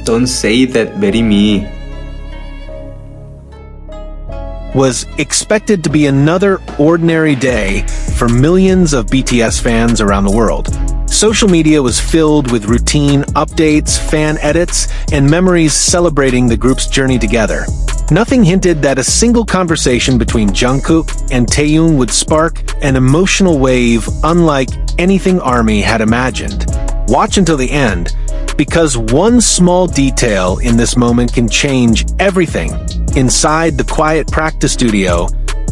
Don't say that very me. Was expected to be another ordinary day for millions of BTS fans around the world. Social media was filled with routine updates, fan edits, and memories celebrating the group's journey together. Nothing hinted that a single conversation between Jungkook and Taehyung would spark an emotional wave unlike anything ARMY had imagined. Watch until the end, because one small detail in this moment can change everything. Inside the quiet practice studio,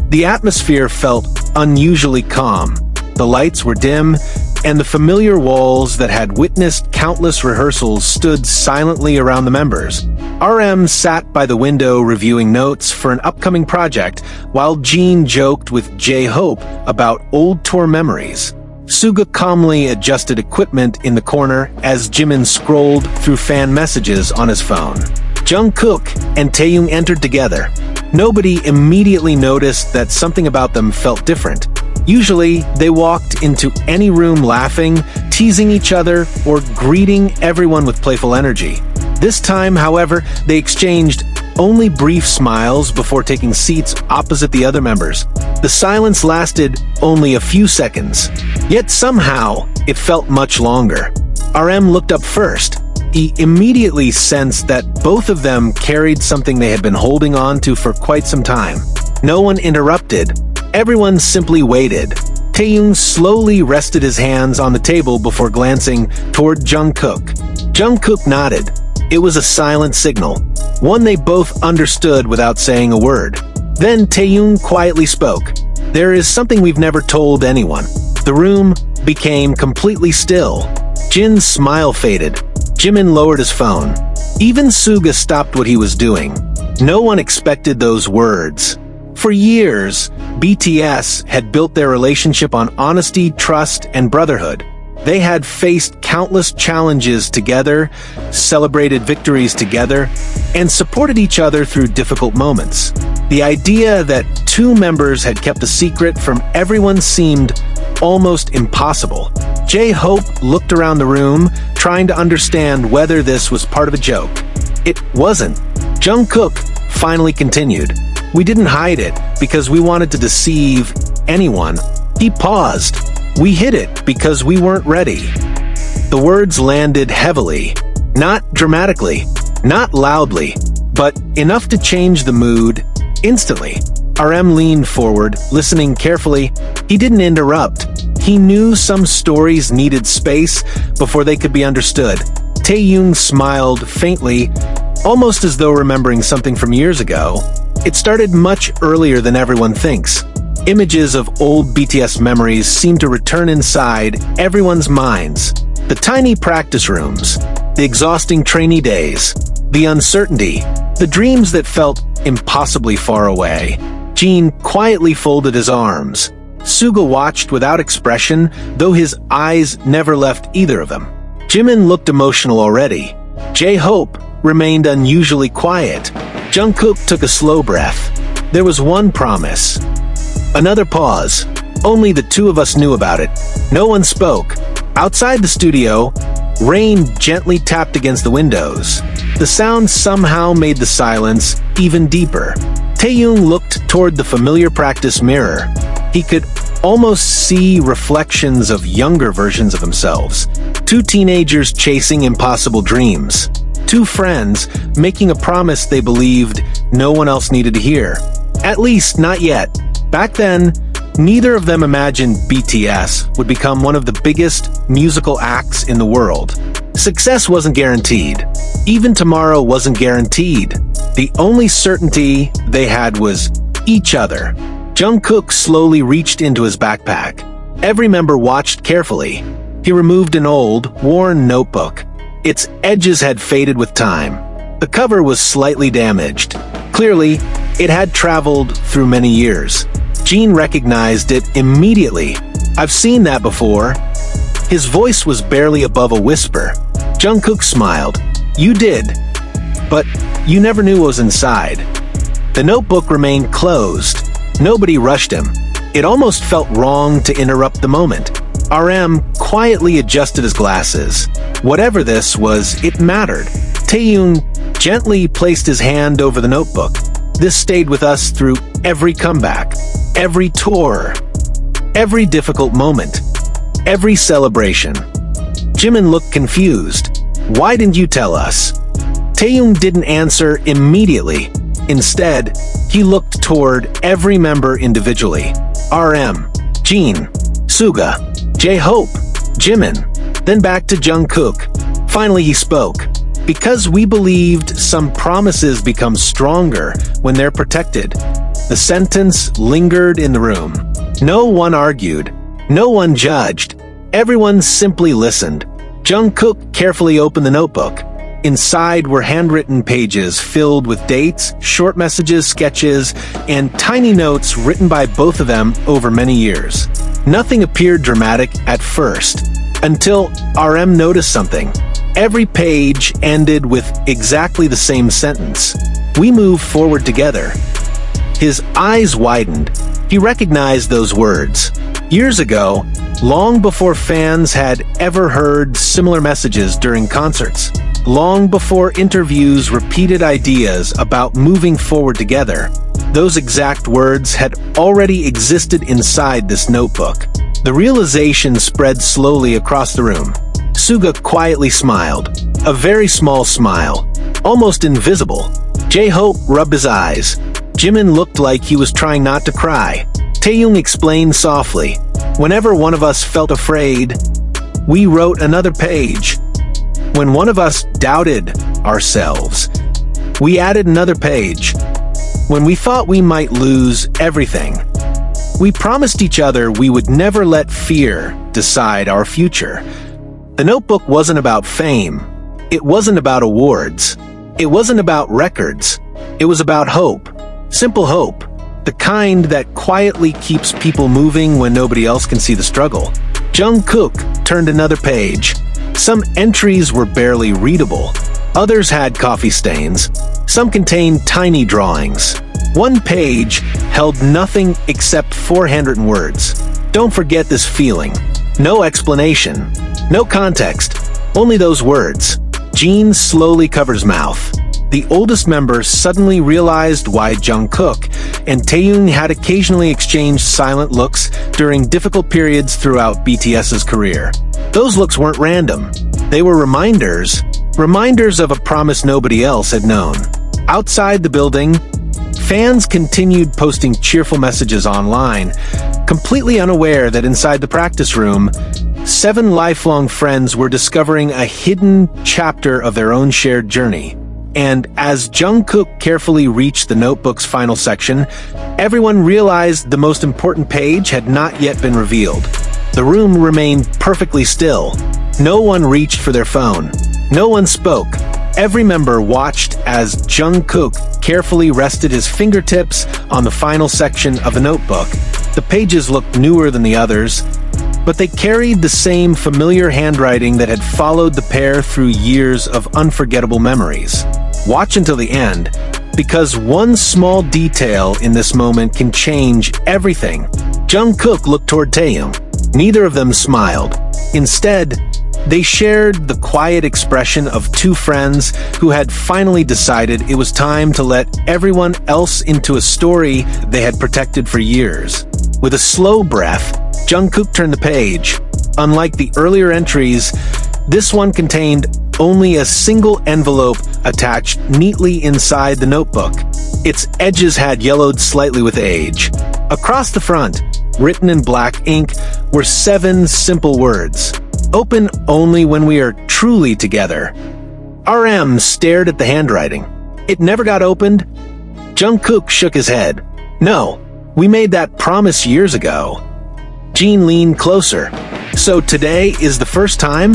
the atmosphere felt unusually calm. The lights were dim, and the familiar walls that had witnessed countless rehearsals stood silently around the members. RM sat by the window reviewing notes for an upcoming project, while Jin joked with J-Hope about old tour memories. Suga calmly adjusted equipment in the corner as Jimin scrolled through fan messages on his phone. Jungkook and Taehyung entered together. Nobody immediately noticed that something about them felt different. Usually, they walked into any room laughing, teasing each other, or greeting everyone with playful energy. This time, however, they exchanged only brief smiles before taking seats opposite the other members. The silence lasted only a few seconds, yet somehow it felt much longer. RM looked up first. He immediately sensed that both of them carried something they had been holding on to for quite some time. No one interrupted. Everyone simply waited. Taehyung slowly rested his hands on the table before glancing toward Jungkook. Jungkook nodded. It was a silent signal, one they both understood without saying a word. Then Taehyung quietly spoke. "There is something we've never told anyone." The room became completely still. Jin's smile faded. Jimin lowered his phone. Even Suga stopped what he was doing. No one expected those words. For years, BTS had built their relationship on honesty, trust, and brotherhood. They had faced countless challenges together, celebrated victories together, and supported each other through difficult moments. The idea that two members had kept a secret from everyone seemed almost impossible. J-Hope looked around the room, trying to understand whether this was part of a joke. It wasn't. Jungkook finally continued. "We didn't hide it because we wanted to deceive anyone." He paused. "We hid it because we weren't ready." The words landed heavily, not dramatically, not loudly, but enough to change the mood instantly. RM leaned forward, listening carefully. He didn't interrupt. He knew some stories needed space before they could be understood. Taehyung smiled faintly, almost as though remembering something from years ago. It started much earlier than everyone thinks. Images of old BTS memories seemed to return inside everyone's minds. The tiny practice rooms, the exhausting trainee days, the uncertainty, the dreams that felt impossibly far away. Jin quietly folded his arms. Suga watched without expression, though his eyes never left either of them. Jimin looked emotional already. J-Hope remained unusually quiet. Jungkook took a slow breath. There was one promise. Another pause. Only the two of us knew about it. No one spoke. Outside the studio, rain gently tapped against the windows. The sound somehow made the silence even deeper. Taehyung looked toward the familiar practice mirror. He could almost see reflections of younger versions of themselves. Two teenagers chasing impossible dreams. Two friends making a promise they believed no one else needed to hear. At least not yet. Back then, neither of them imagined BTS would become one of the biggest musical acts in the world. Success wasn't guaranteed. Even tomorrow wasn't guaranteed. The only certainty they had was each other. Jungkook slowly reached into his backpack. Every member watched carefully. He removed an old, worn notebook. Its edges had faded with time. The cover was slightly damaged. Clearly, it had traveled through many years. Jin recognized it immediately. "I've seen that before." His voice was barely above a whisper. Jungkook smiled. "You did, but you never knew what was inside." The notebook remained closed. Nobody rushed him. It almost felt wrong to interrupt the moment. RM quietly adjusted his glasses. Whatever this was, it mattered. Taehyung gently placed his hand over the notebook. This stayed with us through every comeback, every tour, every difficult moment, every celebration. Jimin looked confused. Why didn't you tell us? Taehyung didn't answer immediately. Instead, he looked toward every member individually. RM, Jin, Suga, J-Hope, Jimin, then back to Jungkook. Finally he spoke. Because we believed some promises become stronger when they're protected. The sentence lingered in the room. No one argued. No one judged. Everyone simply listened. Jungkook carefully opened the notebook. Inside were handwritten pages filled with dates, short messages, sketches, and tiny notes written by both of them over many years. Nothing appeared dramatic at first, until RM noticed something. Every page ended with exactly the same sentence. We move forward together. His eyes widened. He recognized those words. Years ago, long before fans had ever heard similar messages during concerts. Long before interviews repeated ideas about moving forward together, those exact words had already existed inside this notebook. The realization spread slowly across the room. Suga quietly smiled. A very small smile, almost invisible. J-Hope rubbed his eyes. Jimin looked like he was trying not to cry. Taehyung explained softly. Whenever one of us felt afraid, we wrote another page. When one of us doubted ourselves, we added another page. When we thought we might lose everything, we promised each other we would never let fear decide our future. The notebook wasn't about fame. It wasn't about awards. It wasn't about records. It was about hope. Simple hope. The kind that quietly keeps people moving when nobody else can see the struggle. Jungkook turned another page. Some entries were barely readable. Others had coffee stains. Some contained tiny drawings. One page held nothing except 4 handwritten words. Don't forget this feeling. No explanation. No context. Only those words. Jin slowly covered his mouth. The oldest member suddenly realized why Jungkook and Taehyung had occasionally exchanged silent looks during difficult periods throughout BTS's career. Those looks weren't random. They were reminders of a promise nobody else had known. Outside the building, fans continued posting cheerful messages online, completely unaware that inside the practice room, 7 lifelong friends were discovering a hidden chapter of their own shared journey. And as Jungkook carefully reached the notebook's final section, everyone realized the most important page had not yet been revealed. The room remained perfectly still. No one reached for their phone. No one spoke. Every member watched as Jungkook carefully rested his fingertips on the final section of the notebook. The pages looked newer than the others, but they carried the same familiar handwriting that had followed the pair through years of unforgettable memories. Watch until the end, because one small detail in this moment can change everything. Jungkook looked toward Taehyung. Neither of them smiled. Instead, they shared the quiet expression of 2 friends who had finally decided it was time to let everyone else into a story they had protected for years. With a slow breath, Jungkook turned the page. Unlike the earlier entries, this one contained only a single envelope attached neatly inside the notebook. Its edges had yellowed slightly with age. Across the front, written in black ink, were 7 simple words. Open only when we are truly together. RM stared at the handwriting. It never got opened. Jungkook shook his head. No, we made that promise years ago. Jin leaned closer. So today is the first time?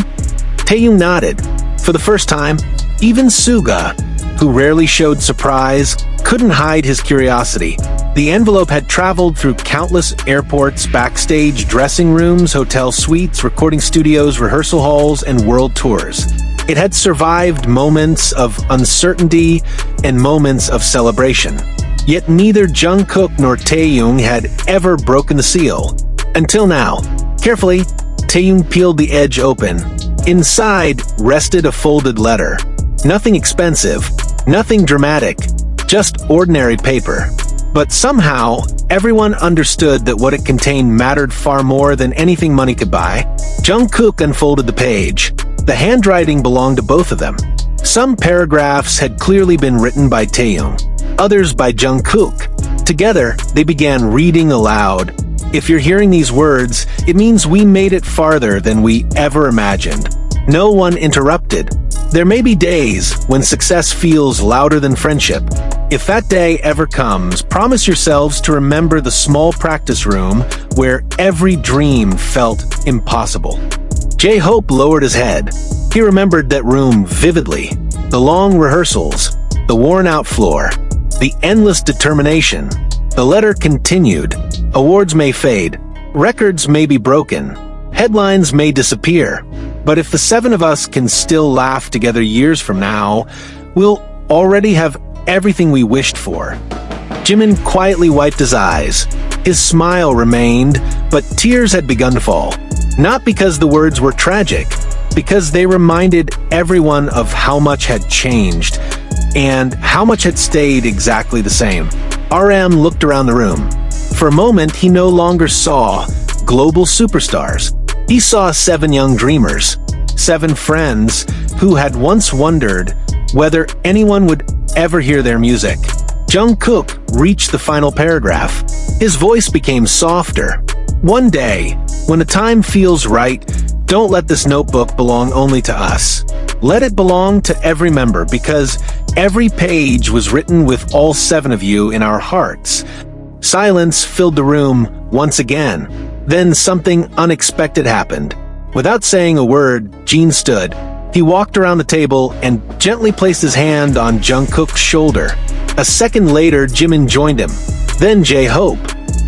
Taehyung nodded. For the first time, even Suga, who rarely showed surprise, couldn't hide his curiosity. The envelope had traveled through countless airports, backstage dressing rooms, hotel suites, recording studios, rehearsal halls, and world tours. It had survived moments of uncertainty and moments of celebration. Yet neither Jungkook nor Taehyung had ever broken the seal. Until now. Carefully, Taehyung peeled the edge open. Inside rested a folded letter. Nothing expensive, nothing dramatic, just ordinary paper. But somehow, everyone understood that what it contained mattered far more than anything money could buy. Jungkook unfolded the page. The handwriting belonged to both of them. Some paragraphs had clearly been written by Taehyung, others by Jungkook. Together, they began reading aloud. If you're hearing these words, it means we made it farther than we ever imagined. No one interrupted. There may be days when success feels louder than friendship. If that day ever comes, promise yourselves to remember the small practice room where every dream felt impossible. J-Hope lowered his head. He remembered that room vividly. The long rehearsals, the worn-out floor, the endless determination. The letter continued. Awards may fade. Records may be broken. Headlines may disappear. But if the seven of us can still laugh together years from now, we'll already have everything we wished for. Jimin quietly wiped his eyes. His smile remained, but tears had begun to fall. Not because the words were tragic, because they reminded everyone of how much had changed, and how much had stayed exactly the same. RM looked around the room. For a moment, he no longer saw global superstars. He saw 7 young dreamers, 7 friends who had once wondered whether anyone would ever hear their music. Jungkook reached the final paragraph. His voice became softer. One day, when the time feels right, don't let this notebook belong only to us. Let it belong to every member, because every page was written with all 7 of you in our hearts. Silence filled the room once again. Then something unexpected happened. Without saying a word, Jin stood. He walked around the table and gently placed his hand on Jungkook's shoulder. A second later, Jimin joined him. Then J-Hope,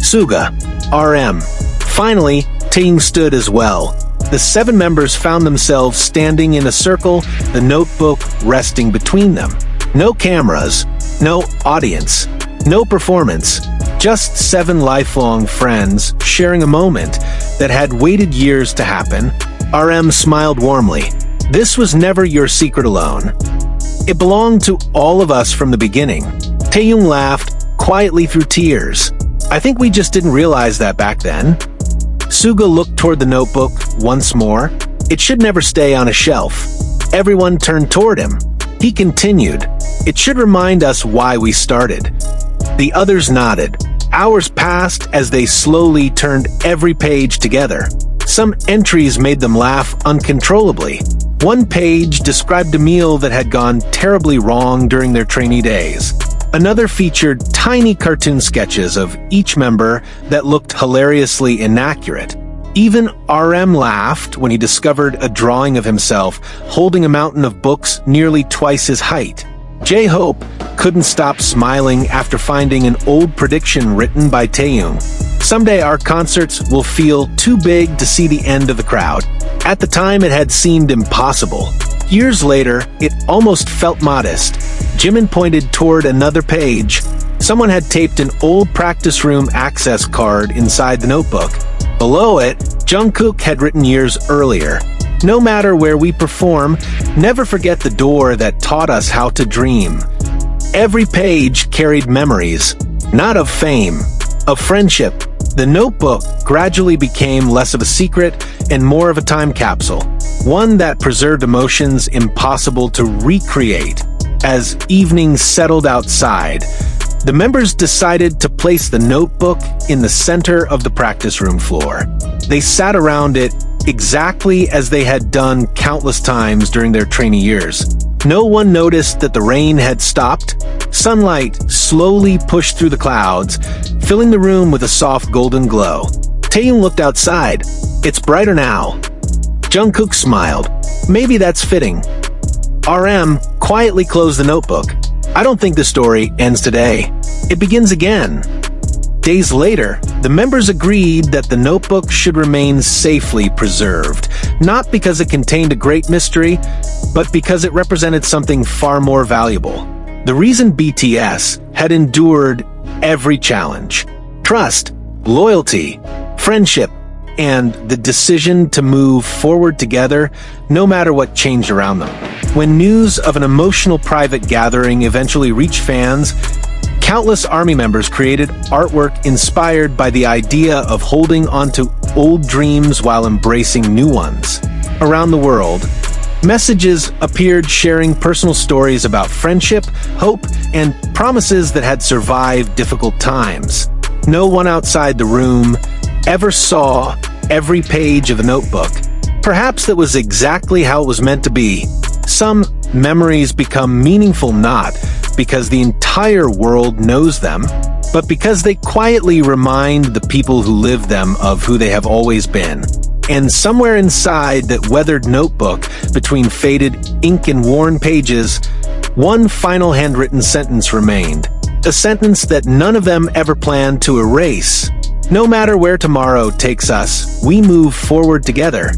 Suga, RM. Finally, Taehyung stood as well. The 7 members found themselves standing in a circle, the notebook resting between them. No cameras, no audience, no performance. Just 7 lifelong friends sharing a moment that had waited years to happen. RM smiled warmly. This was never your secret alone. It belonged to all of us from the beginning. Taehyung laughed, quietly through tears. I think we just didn't realize that back then. Suga looked toward the notebook once more. It should never stay on a shelf. Everyone turned toward him. He continued. It should remind us why we started. The others nodded. Hours passed as they slowly turned every page together. Some entries made them laugh uncontrollably. One page described a meal that had gone terribly wrong during their trainee days. Another featured tiny cartoon sketches of each member that looked hilariously inaccurate. Even RM laughed when he discovered a drawing of himself holding a mountain of books nearly twice his height. J-Hope couldn't stop smiling after finding an old prediction written by Taehyung. Someday our concerts will feel too big to see the end of the crowd. At the time, it had seemed impossible. Years later, it almost felt modest. Jimin pointed toward another page. Someone had taped an old practice room access card inside the notebook. Below it, Jungkook had written years earlier. No matter where we perform, never forget the door that taught us how to dream. Every page carried memories, not of fame, of friendship. The notebook gradually became less of a secret and more of a time capsule, one that preserved emotions impossible to recreate. As evenings settled outside, the members decided to place the notebook in the center of the practice room floor. They sat around it exactly as they had done countless times during their trainee years. No one noticed that the rain had stopped. Sunlight slowly pushed through the clouds, filling the room with a soft golden glow. Taehyung looked outside. It's brighter now. Jungkook smiled. Maybe that's fitting. RM quietly closed the notebook. I don't think the story ends today. It begins again. Days later, the members agreed that the notebook should remain safely preserved, not because it contained a great mystery, but because it represented something far more valuable. The reason BTS had endured every challenge. Trust, loyalty, friendship, and the decision to move forward together no matter what changed around them. When news of an emotional private gathering eventually reached fans, countless ARMY members created artwork inspired by the idea of holding onto old dreams while embracing new ones. Around the world, messages appeared sharing personal stories about friendship, hope, and promises that had survived difficult times. No one outside the room ever saw every page of a notebook. Perhaps that was exactly how it was meant to be. Some memories become meaningful not because the entire world knows them, but because they quietly remind the people who live them of who they have always been. And somewhere inside that weathered notebook, between faded ink and worn pages, one final handwritten sentence remained. A sentence that none of them ever planned to erase. No matter where tomorrow takes us, we move forward together.